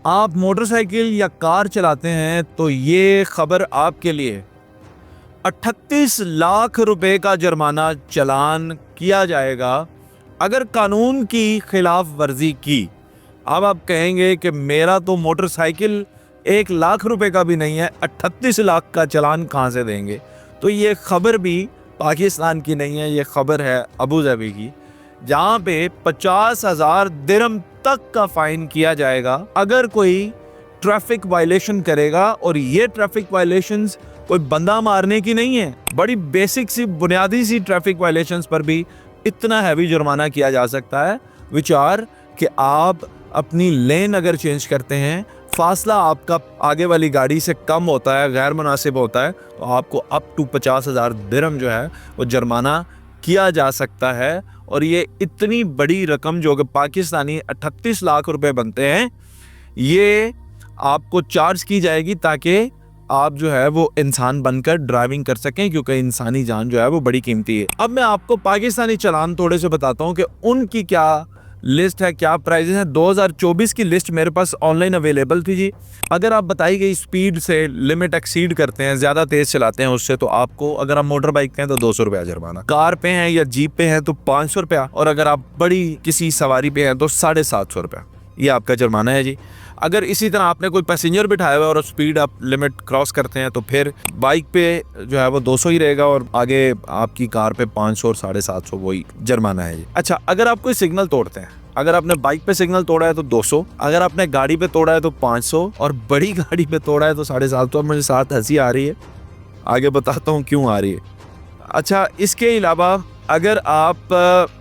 आप मोटरसाइकिल या कार चलाते हैं तो ये खबर आपके लिए 38 लाख रुपए का जुर्माना चालान किया जाएगा अगर कानून की खिलाफ वर्जी की। अब आप कहेंगे कि मेरा तो मोटरसाइकिल 1 लाख रुपए का भी नहीं है, 38 लाख का चालान कहाँ से देंगे। तो ये खबर भी पाकिस्तान की नहीं है, ये खबर है अबू धाबी की, जहाँ पे 50,000 दिरहम तक का फाइन किया जाएगा अगर कोई ट्रैफिक वायलेशन करेगा। और ये ट्रैफिक वायलेशंस कोई बंदा मारने की नहीं है, बड़ी बेसिक सी बुनियादी सी ट्रैफिक वायलेशंस पर भी इतना हैवी जुर्माना किया जा सकता है। विचार कि आप अपनी लेन अगर चेंज करते हैं, फासला आपका आगे वाली गाड़ी से कम होता है, गैर मुनासिब होता है, तो आपको अप टू 50,000 दिरहम जो है वो जुर्माना किया जा सकता है। और ये इतनी बड़ी रकम जो कि पाकिस्तानी 38 लाख रुपए बनते हैं, ये आपको चार्ज की जाएगी ताकि आप जो है वो इंसान बनकर ड्राइविंग कर सकें, क्योंकि इंसानी जान जो है वो बड़ी कीमती है। अब मैं आपको पाकिस्तानी चालान थोड़े से बताता हूँ कि उनकी क्या लिस्ट है, क्या प्राइजेस है। 2024 की लिस्ट मेरे पास ऑनलाइन अवेलेबल थी जी। अगर आप बताई गई स्पीड से लिमिट एक्सीड करते हैं, ज़्यादा तेज़ चलाते हैं उससे, तो आपको, अगर आप मोटर बाइक पे हैं तो 200 रुपया जुर्माना, कार पे हैं या जीप पे हैं तो 500 रुपया, और अगर आप बड़ी किसी सवारी पे हैं तो 750 रुपया, ये आपका जुर्माना है जी। अगर इसी तरह आपने कोई पैसेंजर बिठाया हुआ है और स्पीड आप लिमिट क्रॉस करते हैं तो फिर बाइक पे जो है वो 200 ही रहेगा, और आगे आपकी कार पे 500 और 750 वही जुर्माना है जी। अच्छा, अगर आप कोई सिग्नल तोड़ते हैं, अगर आपने बाइक पे सिग्नल तोड़ा है तो 200, अगर आपने गाड़ी पे तोड़ा है तो 500, और बड़ी गाड़ी पे तोड़ा है तो 750। तो मुझे साथ हंसी आ रही है, आगे बताता हूँ क्यों आ रही है। अच्छा, इसके अलावा अगर आप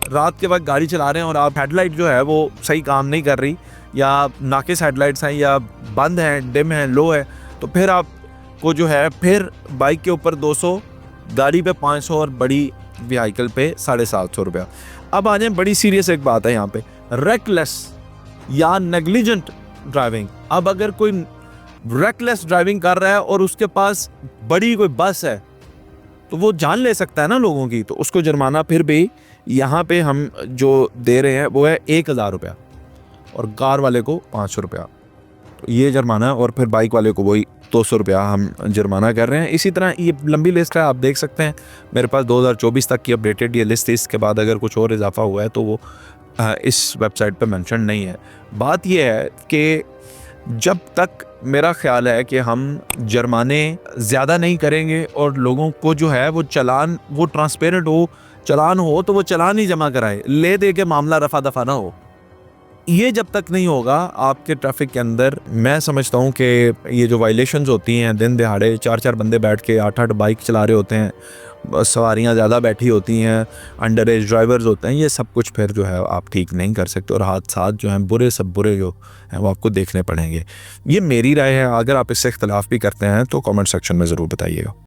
रात के वक्त गाड़ी चला रहे हैं और आप हेडलाइट जो है वो सही काम नहीं कर रही, या नाकिस हेडलाइट्स हैं या बंद हैं, डिम है, लो है, तो फिर आपको जो है फिर बाइक के ऊपर 200, गाड़ी पे 500 और बड़ी व्हीकल पे 750 रुपया। अब आ जाए, बड़ी सीरियस एक बात है यहाँ पे, रेकलेस या नेग्लिजेंट ड्राइविंग। अब अगर कोई रेकलेस ड्राइविंग कर रहा है और उसके पास बड़ी कोई बस है तो वो जान ले सकता है ना लोगों की, तो उसको जुर्माना फिर भी यहाँ पे हम जो दे रहे हैं वो है 1,000 रुपया, और कार वाले को 500 रुपया, तो ये जुर्माना है। और फिर बाइक वाले को वही 200 रुपया हम जुर्माना कर रहे हैं। इसी तरह ये लंबी लिस्ट है, आप देख सकते हैं मेरे पास 2024 तक की अपडेटेड ये लिस्ट है। इसके बाद अगर कुछ और इजाफा हुआ है तो वो इस वेबसाइट पे मेंशन नहीं है। बात ये है कि जब तक मेरा ख्याल है कि हम जुर्माने ज़्यादा नहीं करेंगे और लोगों को जो है वो चालान, वो ट्रांसपेरेंट हो, चालान हो तो वो चालान ही जमा कराए, ले दे के मामला रफा दफा ना हो, ये जब तक नहीं होगा आपके ट्रैफिक के अंदर, मैं समझता हूँ कि ये जो वायलेशंस होती हैं, दिन दिहाड़े 4-4 बंदे बैठ के 8-8 बाइक चला रहे होते हैं, सवारियाँ ज़्यादा बैठी होती हैं, अंडर एज ड्राइवर्स होते हैं, ये सब कुछ फिर जो है आप ठीक नहीं कर सकते, और हादसात जो हैं बुरे सब बुरे जो हैं वो आपको देखने पड़ेंगे। ये मेरी राय है, अगर आप इससे इख्तलाफ भी करते हैं तो कमेंट सेक्शन में ज़रूर बताइएगा।